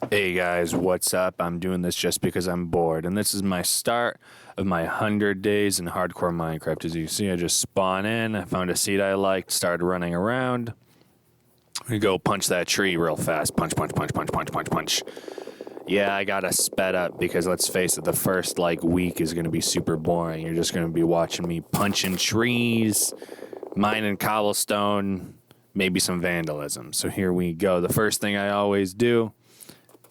Hey guys, what's up? I'm doing this just because I'm bored, and this is my start of my 100 days in hardcore Minecraft. As you see, I just spawn in, I found a seed I liked, started running around. We go punch that tree real fast. Punch, punch, punch, punch, punch, punch, punch. Yeah, I gotta sped up because let's face it, the first week is gonna be super boring. You're just gonna be watching me punching trees, mining cobblestone, maybe some vandalism. So here we go. The first thing I always do,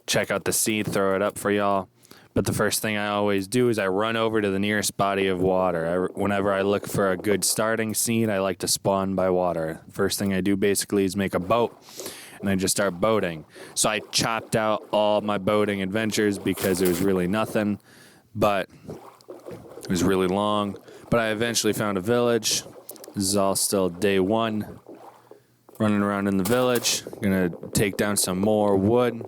check out the seed, throw it up for y'all. But the first thing I always do is I run over to the nearest body of water. Whenever I look for a good starting seed, I like to spawn by water. First thing I do basically is make a boat, and I just start boating. So I chopped out all my boating adventures because it was really nothing, but it was really long. But I eventually found a village. This is all still day one. Running around in the village. Gonna take down some more wood.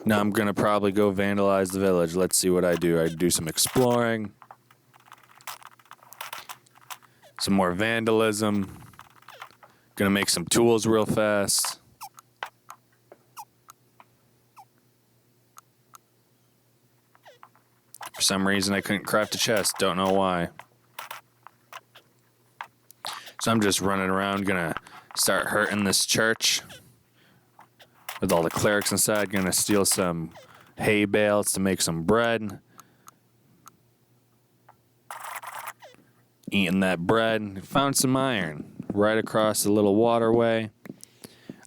Now I'm going to probably go vandalize the village. Let's see what I do. I do some exploring. Some more vandalism. Going to make some tools real fast. For some reason I couldn't craft a chest. Don't know why. So I'm just running around. Going to start hurting this church. With all the clerics inside, gonna steal some hay bales to make some bread. Eating that bread, found some iron right across the little waterway.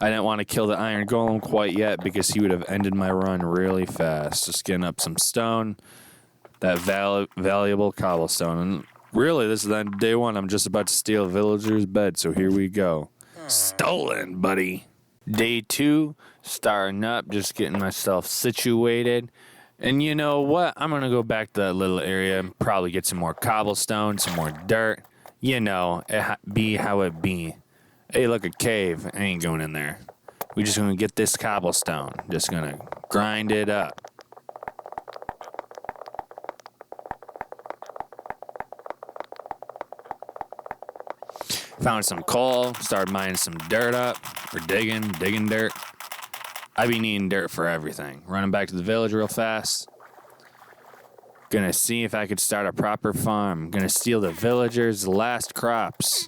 I didn't want to kill the iron golem quite yet because he would have ended my run really fast. Just getting up some stone, that valuable cobblestone. And really, this is the end of day one. I'm just about to steal a villager's bed, so here we go. Stolen, buddy. Day two, starting up, just getting myself situated. And you know what? I'm going to go back to that little area and probably get some more cobblestone, some more dirt. You know, it be how it be. Hey, look, a cave. I ain't going in there. We just going to get this cobblestone. Just going to grind it up. Found some coal, started mining some dirt up, or digging dirt. I be needing dirt for everything. Running back to the village real fast. Gonna see if I could start a proper farm. Gonna steal the villagers' last crops.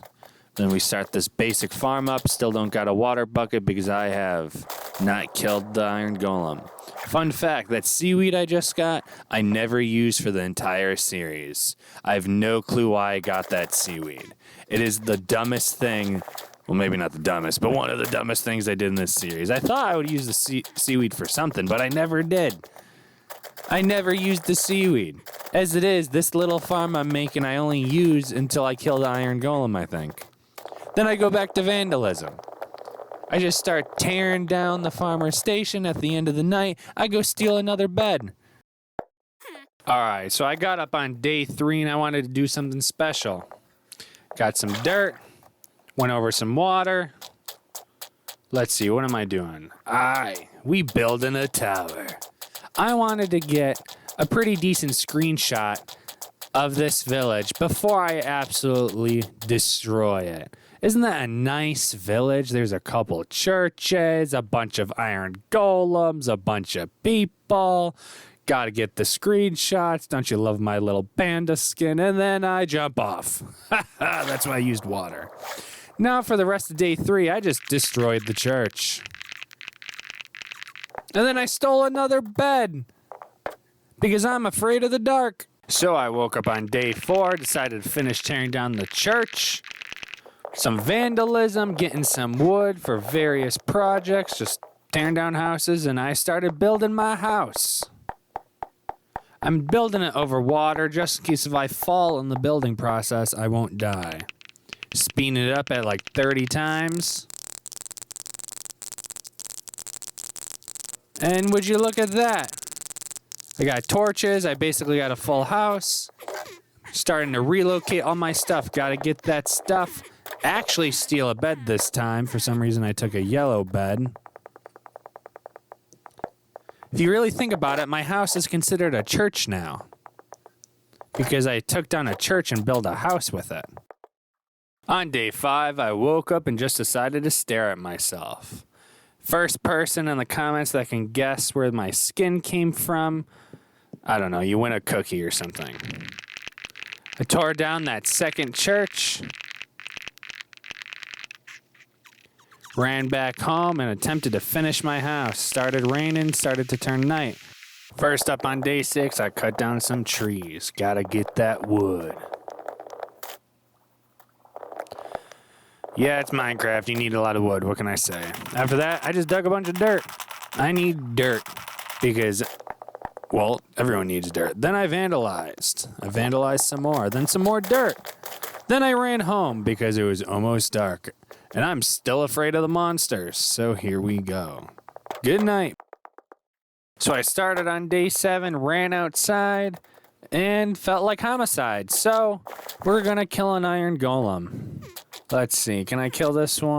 Then we start this basic farm up. Still don't got a water bucket because I have not killed the iron golem. Fun fact, that seaweed I just got, I never used for the entire series. I have no clue why I got that seaweed. It is the dumbest thing, well, maybe not the dumbest, but one of the dumbest things I did in this series. I thought I would use the seaweed for something, but I never did. I never used the seaweed. As it is, this little farm I'm making I only use until I kill the iron golem, I think. Then I go back to vandalism. I just start tearing down the farmer's station. At the end of the night, I go steal another bed. Alright, so I got up on day 3 and I wanted to do something special. Got some dirt, went over some water. Let's see, what am I doing? We building a tower. I wanted to get a pretty decent screenshot of this village before I absolutely destroy it. Isn't that a nice village? There's a couple churches, a bunch of iron golems, a bunch of people. Gotta get the screenshots. Don't you love my little panda skin? And then I jump off. That's why I used water. Now for the rest of day 3, I just destroyed the church. And then I stole another bed. Because I'm afraid of the dark. So I woke up on day 4, decided to finish tearing down the church. Some vandalism, getting some wood for various projects, just tearing down houses, and I started building my house. I'm building it over water just in case if I fall in the building process, I won't die. Speeding it up at 30 times. And would you look at that? I got torches, I basically got a full house. Starting to relocate all my stuff, gotta get that stuff. Actually steal a bed this time. For some reason I took a yellow bed. If you really think about it, my house is considered a church now. Because I took down a church and built a house with it. On day 5, I woke up and just decided to stare at myself. First person in the comments that can guess where my skin came from, I don't know, you win a cookie or something. I tore down that second church, ran back home and attempted to finish my house. Started raining, started to turn night. First up on day 6, I cut down some trees. Gotta get that wood. Yeah, it's Minecraft. You need a lot of wood. What can I say? After that, I just dug a bunch of dirt. I need dirt because, well, everyone needs dirt. Then I vandalized. I vandalized some more. Then some more dirt. Then I ran home because it was almost dark. And I'm still afraid of the monsters. So here we go. Good night. So I started on day 7, ran outside, and felt like homicide. So we're going to kill an iron golem. Let's see. Can I kill this one?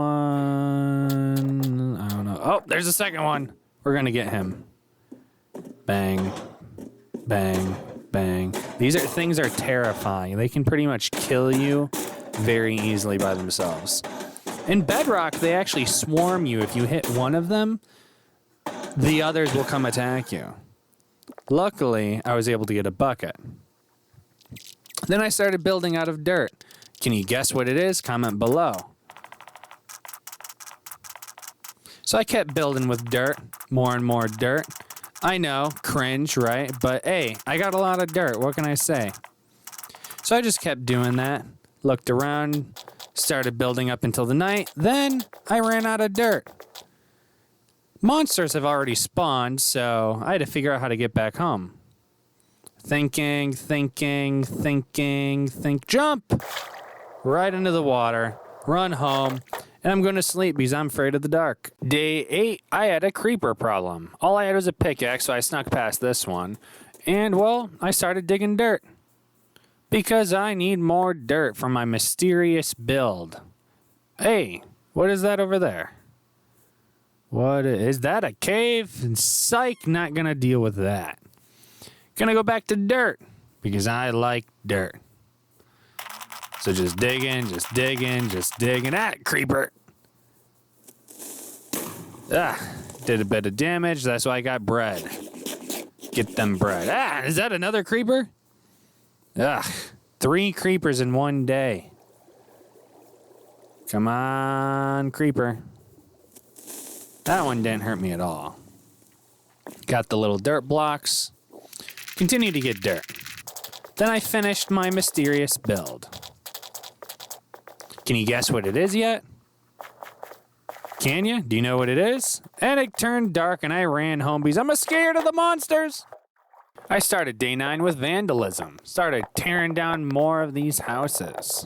I don't know. Oh, there's a second one. We're going to get him. Bang. Bang. Bang. These things are terrifying. They can pretty much kill you very easily by themselves. In Bedrock, they actually swarm you. If you hit one of them, the others will come attack you. Luckily, I was able to get a bucket. Then I started building out of dirt. Can you guess what it is? Comment below. So I kept building with dirt, more and more dirt. I know, cringe, right? But hey, I got a lot of dirt. What can I say? So I just kept doing that. Looked around, started building up until the night. Then I ran out of dirt. Monsters have already spawned, so I had to figure out how to get back home. Thinking, jump! Right into the water, run home, and I'm going to sleep because I'm afraid of the dark. Day 8, I had a creeper problem. All I had was a pickaxe, so I snuck past this one. And, well, I started digging dirt. Because I need more dirt for my mysterious build. Hey, what is that over there? What is that, a cave? Psych, not going to deal with that. Gonna go back to dirt because I like dirt. So just digging. Ah, creeper. Did a bit of damage. That's why I got bread. Get them bread. Ah, is that another creeper? 3 creepers in one day. Come on, creeper. That one didn't hurt me at all. Got the little dirt blocks. Continue to get dirt. Then I finished my mysterious build. Can you guess what it is yet? Can you? Do you know what it is? And it turned dark and I ran home because I'm scared of the monsters. I started day 9 with vandalism. Started tearing down more of these houses.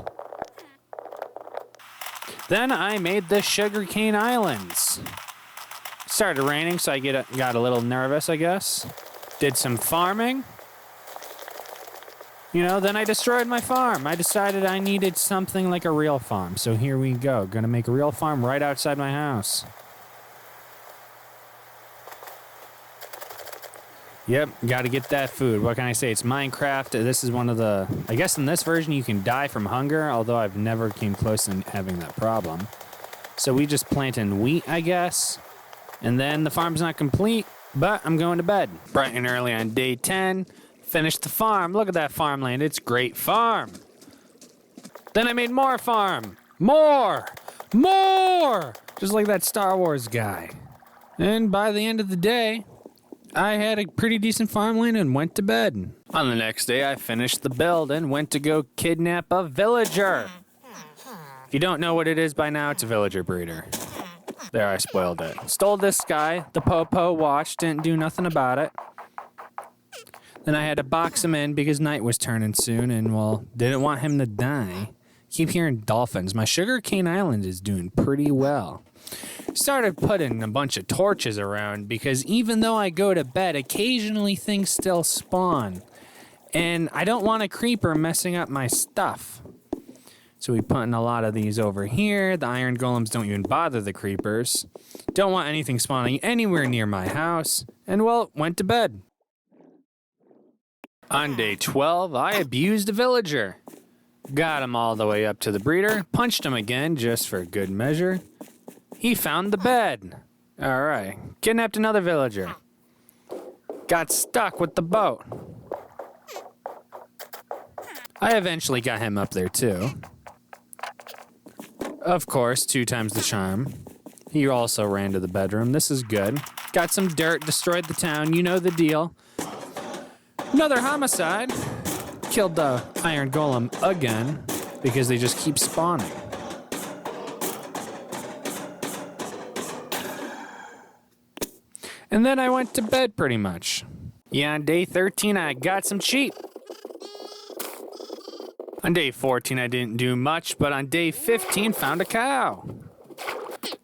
Then I made the sugarcane islands. Started raining, so I got a little nervous, I guess. Did some farming. Then I destroyed my farm. I decided I needed something like a real farm. So here we go. Gonna make a real farm right outside my house. Yep, gotta get that food. What can I say? It's Minecraft. This is one of the... I guess in this version you can die from hunger, although I've never came close to having that problem. So we just plant in wheat, I guess. And then the farm's not complete, but I'm going to bed. Bright and early on day 10. Finished the farm. Look at that farmland. It's great farm. Then I made more farm. More! Just like that Star Wars guy. And by the end of the day, I had a pretty decent farmland and went to bed. On the next day, I finished the build and went to go kidnap a villager. If you don't know what it is by now, it's a villager breeder. There, I spoiled it. Stole this guy. The Popo watched, didn't do nothing about it. Then I had to box him in because night was turning soon and, well, didn't want him to die. Keep hearing dolphins. My sugarcane island is doing pretty well. Started putting a bunch of torches around because even though I go to bed, occasionally things still spawn. And I don't want a creeper messing up my stuff. So we putting a lot of these over here. The iron golems don't even bother the creepers. Don't want anything spawning anywhere near my house. And, well, went to bed. On day 12, I abused a villager. Got him all the way up to the breeder, punched him again just for good measure. He found the bed. Alright. Kidnapped another villager. Got stuck with the boat. I eventually got him up there too. Of course, 2 times the charm. He also ran to the bedroom. This is good. Got some dirt, destroyed the town. You know the deal. Another homicide. Killed the iron golem again because they just keep spawning. And then I went to bed pretty much. Yeah, on day 13 I got some sheep. On day 14 I didn't do much, but on day 15 found a cow.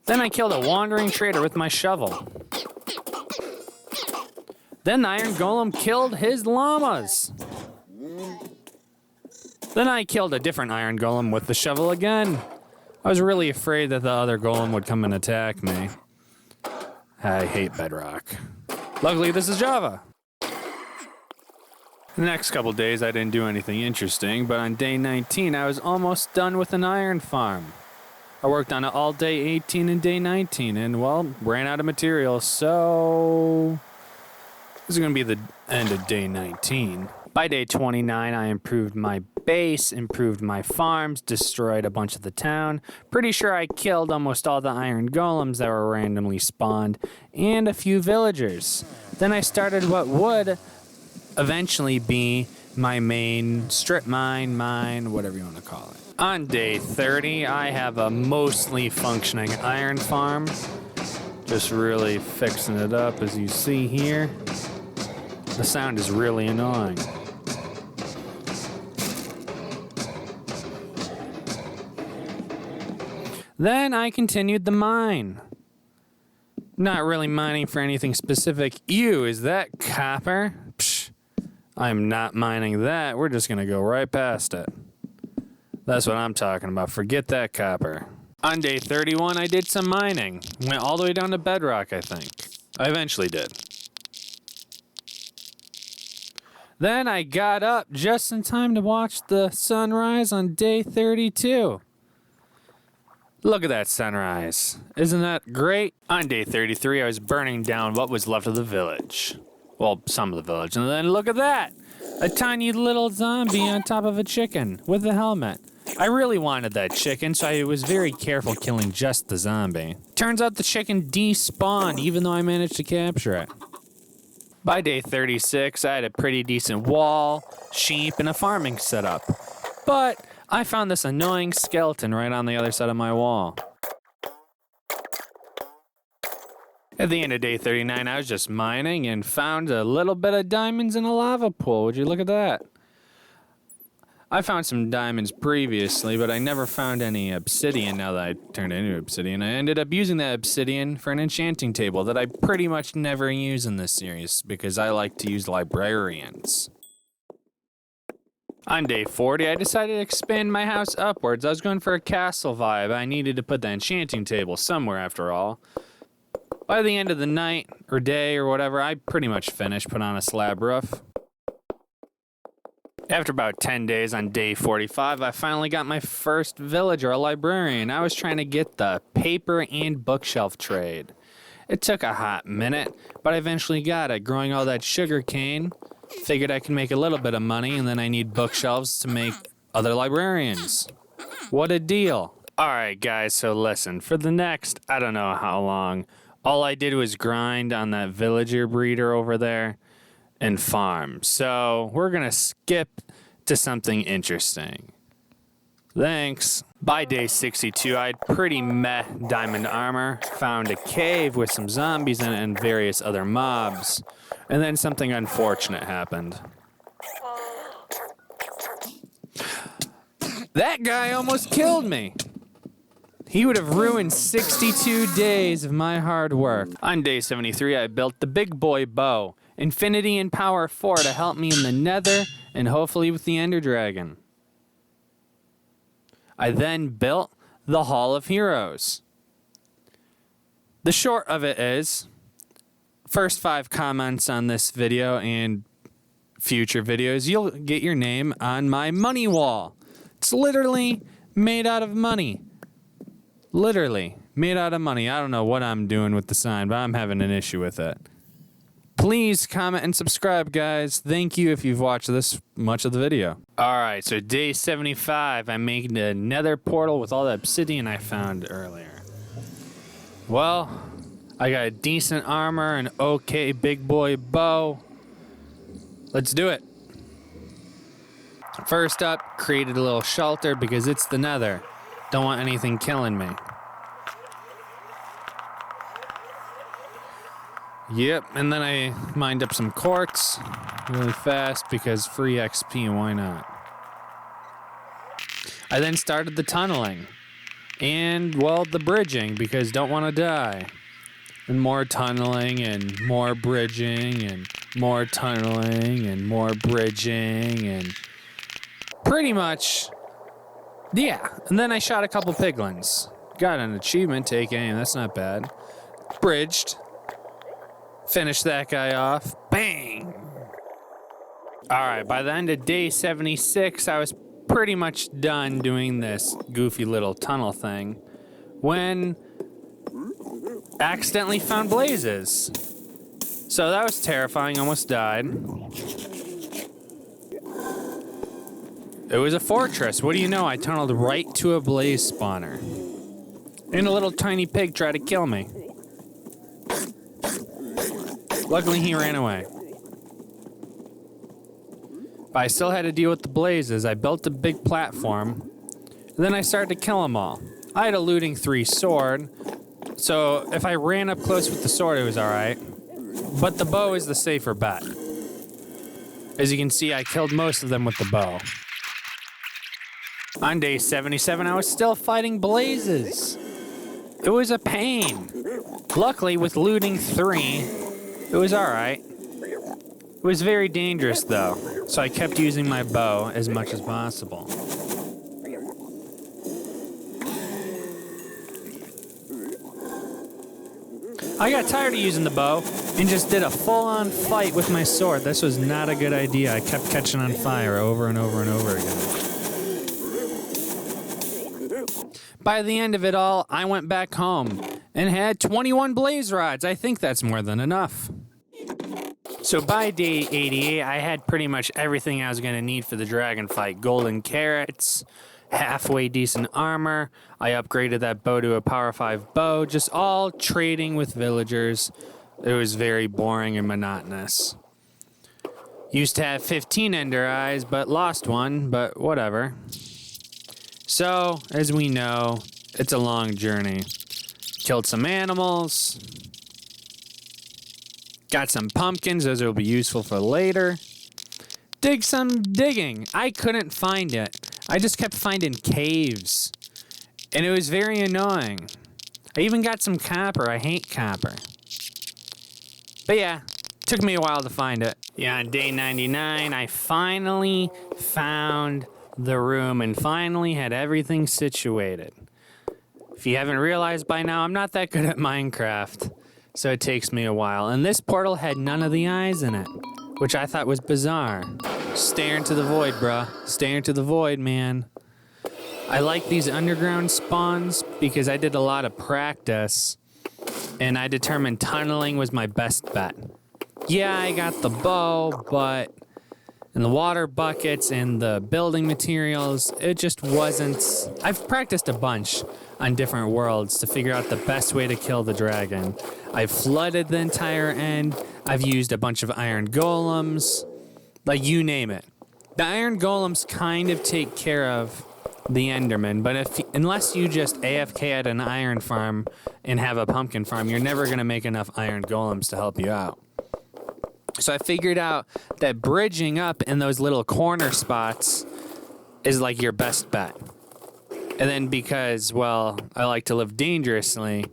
Then I killed a wandering trader with my shovel. Then the iron golem killed his llamas. Then I killed a different iron golem with the shovel again. I was really afraid that the other golem would come and attack me. I hate bedrock. Luckily, this is Java. The next couple days, I didn't do anything interesting, but on day 19, I was almost done with an iron farm. I worked on it all day 18 and day 19, and, well, ran out of materials, so this is going to be the end of day 19. By day 29, I improved my base, improved my farms, destroyed a bunch of the town. Pretty sure I killed almost all the iron golems that were randomly spawned, and a few villagers. Then I started what would eventually be my main strip mine, whatever you want to call it. On day 30, I have a mostly functioning iron farm. Just really fixing it up, as you see here. The sound is really annoying. Then I continued the mine. Not really mining for anything specific. Ew, is that copper? Psh, I'm not mining that. We're just gonna go right past it. That's what I'm talking about. Forget that copper. On day 31, I did some mining. Went all the way down to bedrock, I think. I eventually did. Then I got up just in time to watch the sunrise on day 32. Look at that sunrise. Isn't that great? On day 33, I was burning down what was left of the village. Well, some of the village. And then look at that! A tiny little zombie on top of a chicken with a helmet. I really wanted that chicken, so I was very careful killing just the zombie. Turns out the chicken despawned, even though I managed to capture it. By day 36, I had a pretty decent wall, sheep, and a farming setup. But I found this annoying skeleton right on the other side of my wall. At the end of day 39, I was just mining and found a little bit of diamonds in a lava pool. Would you look at that? I found some diamonds previously, but I never found any obsidian now that I turned it into obsidian. I ended up using that obsidian for an enchanting table that I pretty much never use in this series because I like to use librarians. On day 40, I decided to expand my house upwards. I was going for a castle vibe. I needed to put the enchanting table somewhere after all. By the end of the night, or day, or whatever, I pretty much finished, put on a slab roof. After about 10 days on day 45, I finally got my first villager, a librarian. I was trying to get the paper and bookshelf trade. It took a hot minute, but I eventually got it. Growing all that sugar cane, figured I could make a little bit of money, and then I need bookshelves to make other librarians. What a deal. Alright guys, so listen, for the next, I don't know how long, all I did was grind on that villager breeder over there and farm. So we're gonna skip to something interesting. Thanks. By day 62, I had pretty meh diamond armor, found a cave with some zombies in it and various other mobs, and then something unfortunate happened. That guy almost killed me. He would have ruined 62 days of my hard work. On day 73, I built the big boy bow, Infinity and Power 4 to help me in the Nether and hopefully with the Ender Dragon. I then built the Hall of Heroes. The short of it is, first 5 comments on this video and future videos, you'll get your name on my money wall. It's literally made out of money. Literally Made out of money. I don't know what I'm doing with the sign, but I'm having an issue with it. Please comment and subscribe, guys. Thank you if you've watched this much of the video. Alright, so day 75, I'm making a nether portal with all the obsidian I found earlier. Well, I got a decent armor, an okay big boy bow. Let's do it. First up, created a little shelter because it's the nether. Don't want anything killing me. Yep, and then I mined up some quartz really fast because free XP, why not? I then started the tunneling and, well, the bridging because don't want to die. And more tunneling and more bridging and more tunneling and more bridging and pretty much, yeah. And then I shot a couple piglins. Got an achievement, take aim, that's not bad. Bridged. Finished that guy off. Bang! Alright, by the end of day 76, I was pretty much done doing this goofy little tunnel thing when accidentally found blazes. So that was terrifying, almost died. It was a fortress. What do you know? I tunneled right to a blaze spawner. And a little tiny pig tried to kill me. Luckily, he ran away. But I still had to deal with the blazes. I built a big platform. And then I started to kill them all. I had a looting 3 sword. So if I ran up close with the sword, it was alright. But the bow is the safer bet. As you can see, I killed most of them with the bow. On day 77, I was still fighting blazes. It was a pain. Luckily, with looting 3, it was alright. It was very dangerous though, so I kept using my bow as much as possible. I got tired of using the bow and just did a full-on fight with my sword. This was not a good idea. I kept catching on fire over and over and over again. By the end of it all, I went back home and had 21 blaze rods. I think that's more than enough. So by day 88, I had pretty much everything I was going to need for the dragon fight. Golden carrots, halfway decent armor. I upgraded that bow to a power 5 bow, just all trading with villagers. It was very boring and monotonous. Used to have 15 ender eyes, but lost one, but whatever. So, as we know, it's a long journey. Killed some animals. Got some pumpkins, those will be useful for later. Dig some digging. I couldn't find it. I just kept finding caves. And it was very annoying. I even got some copper. I hate copper. But yeah, took me a while to find it. Yeah, on day 99, I finally found the room and finally had everything situated. If you haven't realized by now, I'm not that good at Minecraft. So it takes me a while. And this portal had none of the eyes in it, which I thought was bizarre. Stare into the void, bruh. Stare into the void, man. I like these underground spawns because I did a lot of practice and I determined tunneling was my best bet. Yeah, I got the bow, but and the water buckets and the building materials, it just wasn't. I've practiced a bunch on different worlds to figure out the best way to kill the dragon. I've flooded the entire end. I've used a bunch of iron golems. Like, you name it. The iron golems kind of take care of the enderman, but unless you just AFK at an iron farm and have a pumpkin farm, you're never going to make enough iron golems to help you out. So I figured out that bridging up in those little corner spots is like your best bet. And then because, well, I like to live dangerously,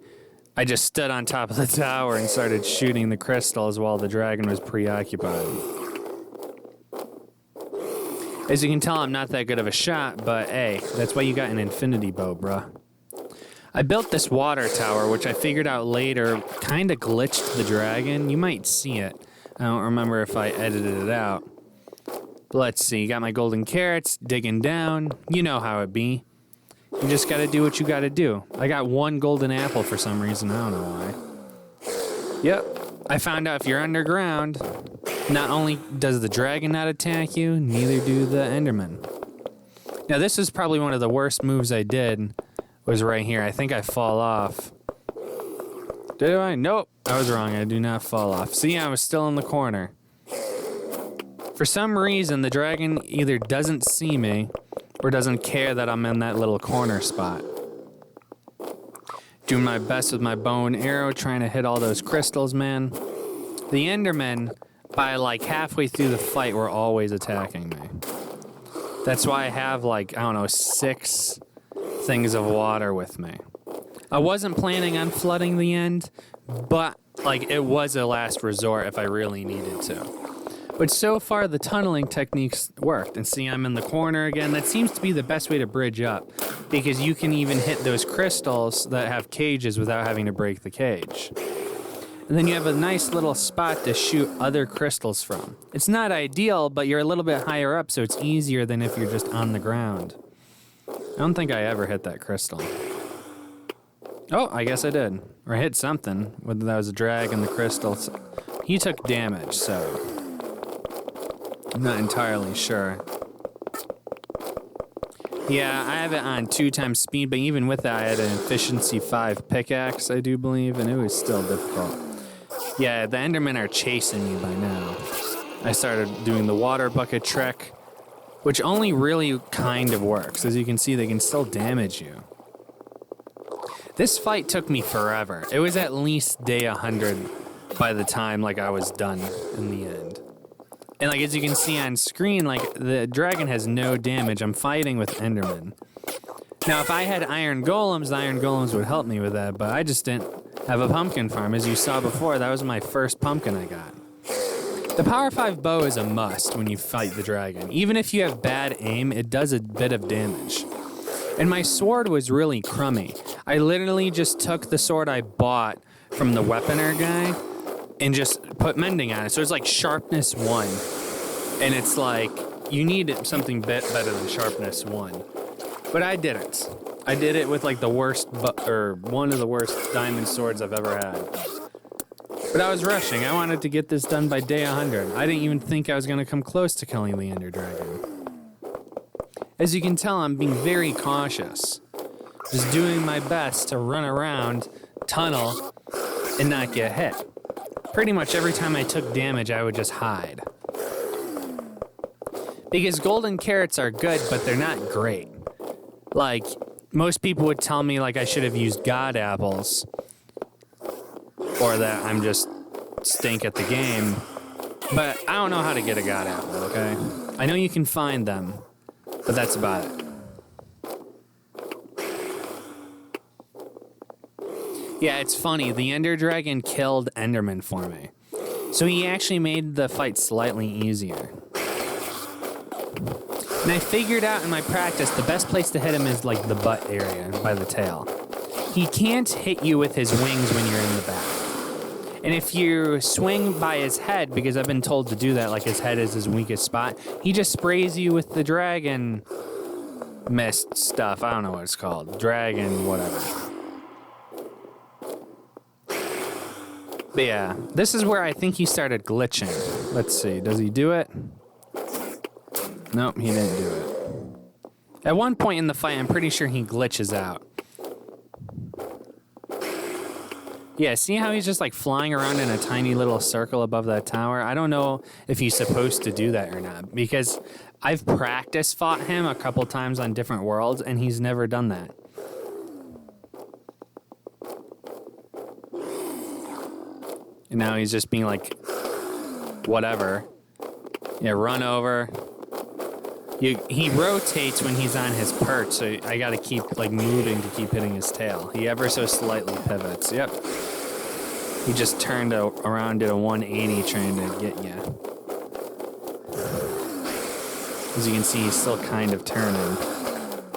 I just stood on top of the tower and started shooting the crystals while the dragon was preoccupied. As you can tell, I'm not that good of a shot, but hey, that's why you got an infinity bow, bruh. I built this water tower, which I figured out later kind of glitched the dragon. You might see it. I don't remember if I edited it out. But let's see, got my golden carrots, digging down. You know how it be. You just gotta do what you gotta do. I got one golden apple for some reason. I don't know why. Yep. I found out if you're underground, not only does the dragon not attack you, neither do the endermen. Now, this is probably one of the worst moves I did, was right here. I think I fall off. Did I? Nope. I was wrong. I do not fall off. See, I was still in the corner. For some reason, the dragon either doesn't see me or doesn't care that I'm in that little corner spot. Doing my best with my bow and arrow, trying to hit all those crystals, man. The endermen, by like halfway through the fight, were always attacking me. That's why I have like, I don't know, 6 things of water with me. I wasn't planning on flooding the end, but like it was a last resort if I really needed to. But so far the tunneling techniques worked. And see, I'm in the corner again. That seems to be the best way to bridge up, because you can even hit those crystals that have cages without having to break the cage. And then you have a nice little spot to shoot other crystals from. It's not ideal, but you're a little bit higher up, so it's easier than if you're just on the ground. I don't think I ever hit that crystal. Oh, I guess I did. Or I hit something, whether that was a drag and the crystals. He took damage, so I'm not entirely sure. Yeah, I have it on 2 times speed, but even with that, I had an efficiency 5 pickaxe, I do believe, and it was still difficult. Yeah, the endermen are chasing me by now. I started doing the water bucket trick, which only really kind of works. As you can see, they can still damage you. This fight took me forever. It was at least day 100 by the time like I was done in the end. And like as you can see on screen, like the dragon has no damage. I'm fighting with endermen. Now if I had iron golems, the iron golems would help me with that, but I just didn't have a pumpkin farm. As you saw before, that was my first pumpkin I got. The Power 5 bow is a must when you fight the dragon. Even if you have bad aim, it does a bit of damage. And my sword was really crummy. I literally just took the sword I bought from the weaponer guy and just put mending on it. So it's like sharpness 1. And it's like, you need something better than sharpness 1. But I didn't. I did it with like the worst, or one of the worst diamond swords I've ever had. But I was rushing. I wanted to get this done by day 100. I didn't even think I was going to come close to killing the Ender Dragon. As you can tell, I'm being very cautious. Just doing my best to run around, tunnel, and not get hit. Pretty much every time I took damage, I would just hide. Because golden carrots are good, but they're not great. Like, most people would tell me like I should have used god apples, or that I'm just stink at the game. But I don't know how to get a god apple, okay? I know you can find them, but that's about it. Yeah, it's funny. The Ender Dragon killed Enderman for me. So he actually made the fight slightly easier. And I figured out in my practice the best place to hit him is like the butt area by the tail. He can't hit you with his wings when you're in the back. And if you swing by his head, because I've been told to do that, like his head is his weakest spot, he just sprays you with the dragon mist stuff. I don't know what it's called. Dragon whatever. But yeah, this is where I think he started glitching. Let's see, does he do it? Nope, he didn't do it. At one point in the fight, I'm pretty sure he glitches out. Yeah, see how he's just like flying around in a tiny little circle above that tower? I don't know if he's supposed to do that or not, because I've practice fought him a couple times on different worlds, and he's never done that. And now he's just being like, whatever. Yeah, run over. He rotates when he's on his perch, so I gotta keep like moving to keep hitting his tail. He ever so slightly pivots. Yep. He just turned around, did a 180 trying to get you. As you can see, he's still kind of turning.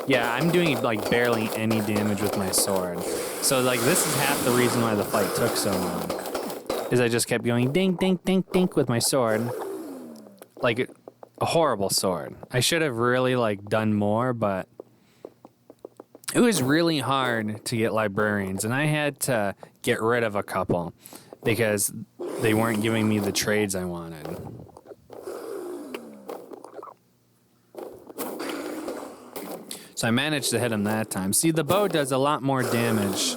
Yeah, I'm doing like barely any damage with my sword. So like this is half the reason why the fight took so long. Is I just kept going dink, dink, dink, dink with my sword. Like a horrible sword. I should have really like done more, but It was really hard to get librarians, and I had to get rid of a couple because they weren't giving me the trades I wanted. So I managed to hit him that time. See, the bow does a lot more damage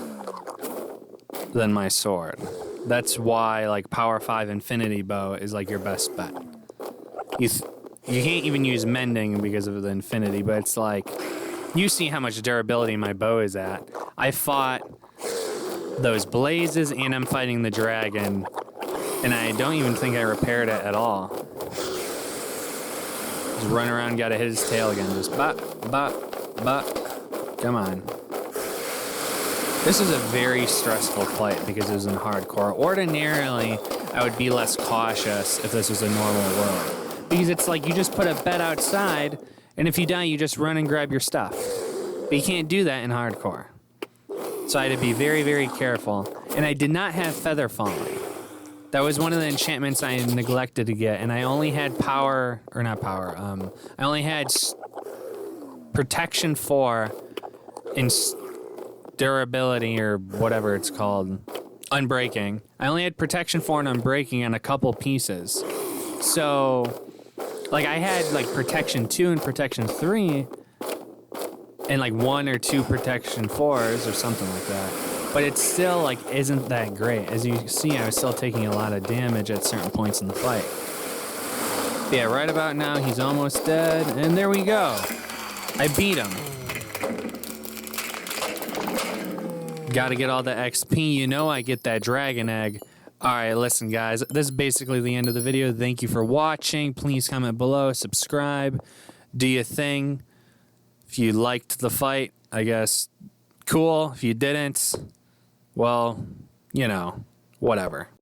than my sword. That's why, like, Power 5 Infinity Bow is, like, your best bet. You can't even use Mending because of the Infinity, but it's like, you see how much durability my bow is at. I fought those blazes, and I'm fighting the dragon, and I don't even think I repaired it at all. Just run around, gotta hit his tail again. Just bop, bop, bop. Come on. This is a very stressful fight because it was in hardcore. Ordinarily, I would be less cautious if this was a normal world. Because it's like you just put a bed outside, and if you die, you just run and grab your stuff. But you can't do that in hardcore. So I had to be very, very careful. And I did not have Feather Falling. That was one of the enchantments I neglected to get, and I only had power, or not power, I only had Protection 4 and durability, or whatever it's called, Unbreaking. I only had Protection 4 and Unbreaking on a couple pieces. So, like, I had, like, Protection 2 and Protection 3, and, like, 1 or 2 Protection 4s, or something like that. But it still, like, isn't that great. As you see, I was still taking a lot of damage at certain points in the fight. But yeah, right about now, he's almost dead, and there we go. I beat him. Gotta get all the XP. You know I get that dragon egg. Alright, listen, guys. This is basically the end of the video. Thank you for watching. Please comment below. Subscribe. Do your thing. If you liked the fight, I guess, cool. If you didn't, well, you know, whatever.